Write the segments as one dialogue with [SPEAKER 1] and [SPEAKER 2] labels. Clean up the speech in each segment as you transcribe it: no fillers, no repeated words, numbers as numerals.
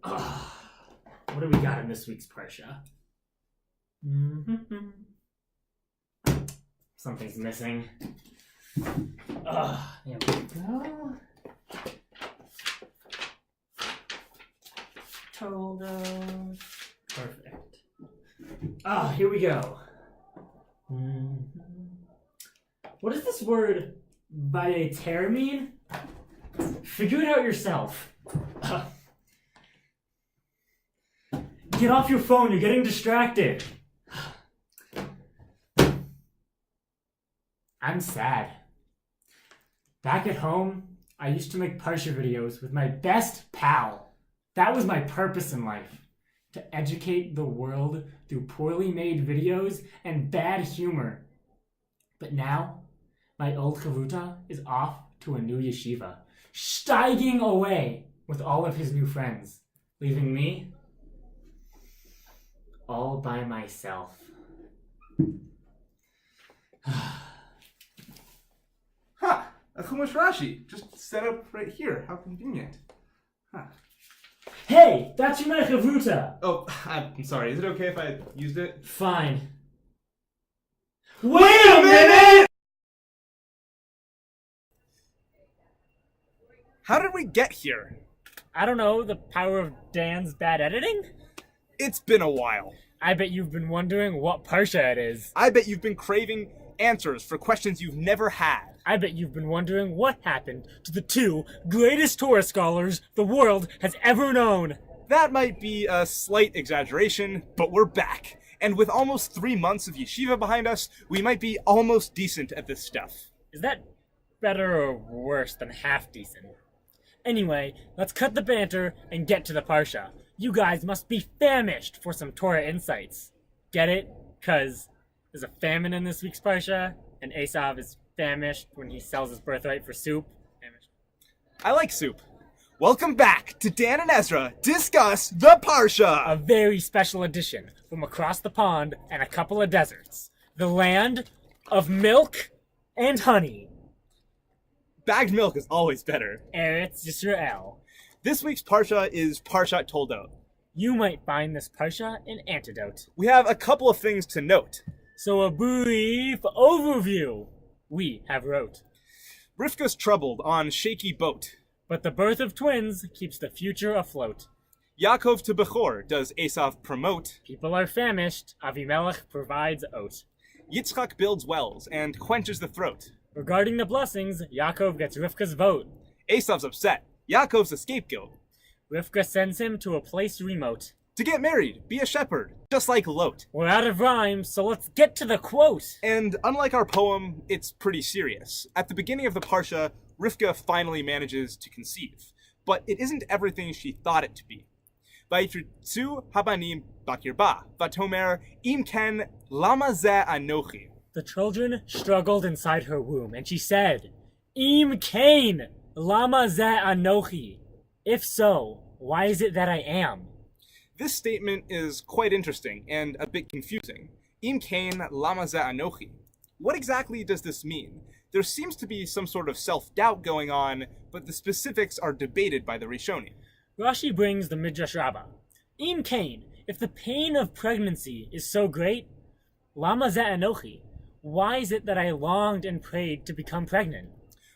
[SPEAKER 1] What do we got in this week's Parsha? Something's missing. There we go. Toldot. Perfect. Here we go. What does this word "vayeter" mean? Figure it out yourself. Get off your phone, you're getting distracted. I'm sad. Back at home, I used to make Parsha videos with my best pal. That was my purpose in life. To educate the world through poorly made videos and bad humor. But now, my old Chavuta is off to a new yeshiva, steiging away with all of his new friends, leaving me all by myself.
[SPEAKER 2] Ha! A Chumash Rashi, just set up right here. How convenient. Huh.
[SPEAKER 1] Hey, that's your Chavuta.
[SPEAKER 2] Oh, I'm sorry. Is it okay if I used it?
[SPEAKER 1] Fine. Wait a minute!
[SPEAKER 2] How did we get here?
[SPEAKER 1] I don't know, the power of Dan's bad editing?
[SPEAKER 2] It's been a while.
[SPEAKER 1] I bet you've been wondering what Parsha it is.
[SPEAKER 2] I bet you've been craving answers for questions you've never had.
[SPEAKER 1] I bet you've been wondering what happened to the two greatest Torah scholars the world has ever known.
[SPEAKER 2] That might be a slight exaggeration, but we're back. And with almost 3 months of yeshiva behind us, we might be almost decent at this stuff.
[SPEAKER 1] Is that better or worse than half decent? Anyway, let's cut the banter and get to the Parsha. You guys must be famished for some Torah insights. Get it? 'Cause there's a famine in this week's Parsha, and Esav is famished when he sells his birthright for soup. Famished.
[SPEAKER 2] I like soup. Welcome back to Dan and Ezra Discuss the Parsha!
[SPEAKER 1] A very special edition from across the pond and a couple of deserts. The land of milk and honey.
[SPEAKER 2] Bagged milk is always better.
[SPEAKER 1] Eretz Yisrael.
[SPEAKER 2] This week's Parsha is Parashat Toldot.
[SPEAKER 1] You might find this Parsha an antidote.
[SPEAKER 2] We have a couple of things to note.
[SPEAKER 1] So a brief overview we have wrote.
[SPEAKER 2] Rivka's troubled on shaky boat.
[SPEAKER 1] But the birth of twins keeps the future afloat.
[SPEAKER 2] Yaakov to Bechor does Esav promote.
[SPEAKER 1] People are famished, Avimelech provides oat.
[SPEAKER 2] Yitzchak builds wells and quenches the throat.
[SPEAKER 1] Regarding the blessings, Yaakov gets Rivka's vote.
[SPEAKER 2] Esav's upset. Yaakov's a scapegoat.
[SPEAKER 1] Rivka sends him to a place remote.
[SPEAKER 2] To get married, be a shepherd, just like Lot.
[SPEAKER 1] We're out of rhymes, so let's get to the quote.
[SPEAKER 2] And unlike our poem, it's pretty serious. At the beginning of the Parsha, Rivka finally manages to conceive. But it isn't everything she thought it to be. Vayitritzu habanim bakirba, vatomer im ken lama zeh anochi.
[SPEAKER 1] The children struggled inside her womb, and she said, Im kain lama zeh anochi. If so, why is it that I am?
[SPEAKER 2] This statement is quite interesting and a bit confusing. Im kain lama zeh anochi. What exactly does this mean? There seems to be some sort of self-doubt going on, but the specifics are debated by the Rishonim.
[SPEAKER 1] Rashi brings the Midrash Rabbah. Im kain, if the pain of pregnancy is so great, lama zeh anochi, why is it that I longed and prayed to become pregnant?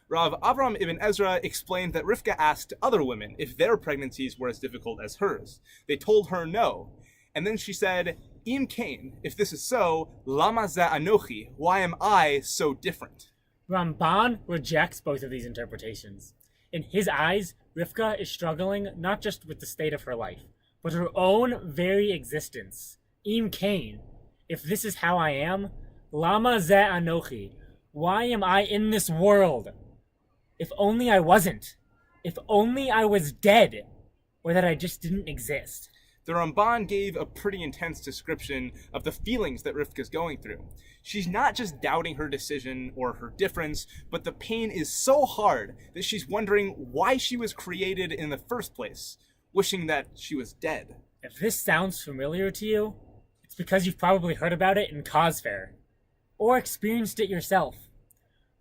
[SPEAKER 2] Rav Avram ibn Ezra explained that Rivka asked other women if their pregnancies were as difficult as hers. They told her no. And then she said, Im kain, if this is so, lama zeh anochi, why am I so different?
[SPEAKER 1] Ramban rejects both of these interpretations. In his eyes, Rivka is struggling not just with the state of her life, but her own very existence. Im kain, if this is how I am, lama zeh anochi, why am I in this world? If only I wasn't. If only I was dead. Or that I just didn't exist.
[SPEAKER 2] The Ramban gave a pretty intense description of the feelings that Rivka's going through. She's not just doubting her decision or her difference, but the pain is so hard that she's wondering why she was created in the first place, wishing that she was dead.
[SPEAKER 1] If this sounds familiar to you, it's because you've probably heard about it in Cause Fair. Or experienced it yourself.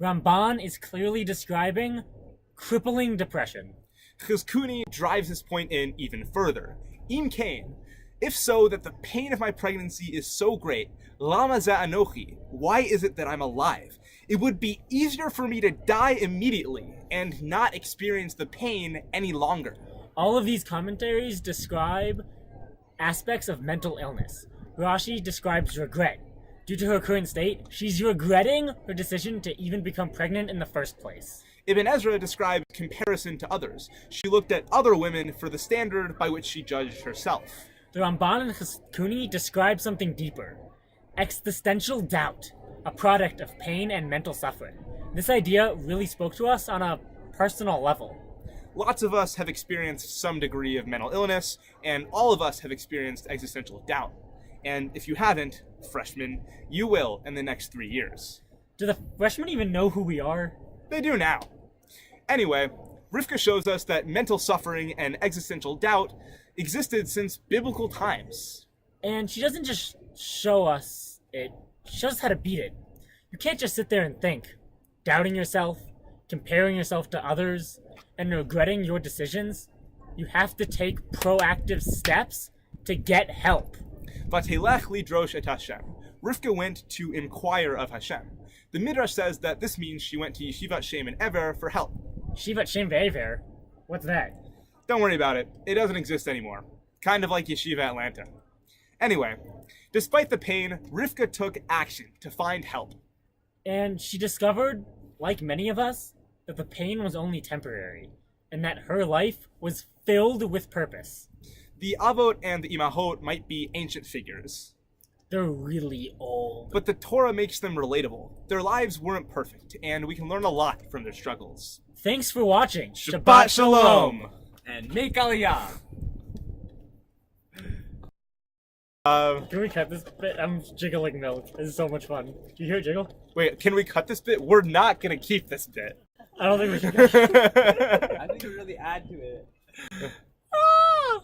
[SPEAKER 1] Ramban is clearly describing crippling depression.
[SPEAKER 2] Chizkuni drives this point in even further. Im kain, if so that the pain of my pregnancy is so great, lama za'anochi, why is it that I'm alive? It would be easier for me to die immediately and not experience the pain any longer.
[SPEAKER 1] All of these commentaries describe aspects of mental illness. Rashi describes regret. Due to her current state, she's regretting her decision to even become pregnant in the first place.
[SPEAKER 2] Ibn Ezra describes comparison to others. She looked at other women for the standard by which she judged herself.
[SPEAKER 1] The Ramban and Chizkuni describe something deeper. Existential doubt, a product of pain and mental suffering. This idea really spoke to us on a personal level.
[SPEAKER 2] Lots of us have experienced some degree of mental illness, and all of us have experienced existential doubt. And if you haven't, freshmen, you will in the next 3 years.
[SPEAKER 1] Do the freshmen even know who we are?
[SPEAKER 2] They do now. Anyway, Rivka shows us that mental suffering and existential doubt existed since biblical times.
[SPEAKER 1] And she doesn't just show us it, she shows us how to beat it. You can't just sit there and think, doubting yourself, comparing yourself to others, and regretting your decisions. You have to take proactive steps to get help.
[SPEAKER 2] Vatelech lidrosh et Hashem. Rivka went to inquire of Hashem. The Midrash says that this means she went to Yeshivat Shem and Ever for help.
[SPEAKER 1] Yeshivat Shem ve'ever? What's that?
[SPEAKER 2] Don't worry about it. It doesn't exist anymore. Kind of like Yeshiva Atlanta. Anyway, despite the pain, Rivka took action to find help.
[SPEAKER 1] And she discovered, like many of us, that the pain was only temporary, and that her life was filled with purpose.
[SPEAKER 2] The Avot and the Imahot might be ancient figures,
[SPEAKER 1] They're really old.
[SPEAKER 2] but the Torah makes them relatable. Their lives weren't perfect, and we can learn a lot from their struggles.
[SPEAKER 1] Thanks for watching.
[SPEAKER 2] Shabbat Shalom!
[SPEAKER 3] And make Aliyah.
[SPEAKER 1] Can we cut this bit? I'm jiggling milk. This is so much fun. Do you hear it jiggle?
[SPEAKER 2] Wait, can we cut this bit? We're not gonna keep this bit.
[SPEAKER 1] I don't think we should.
[SPEAKER 3] I think we really add to it.
[SPEAKER 1] Ah!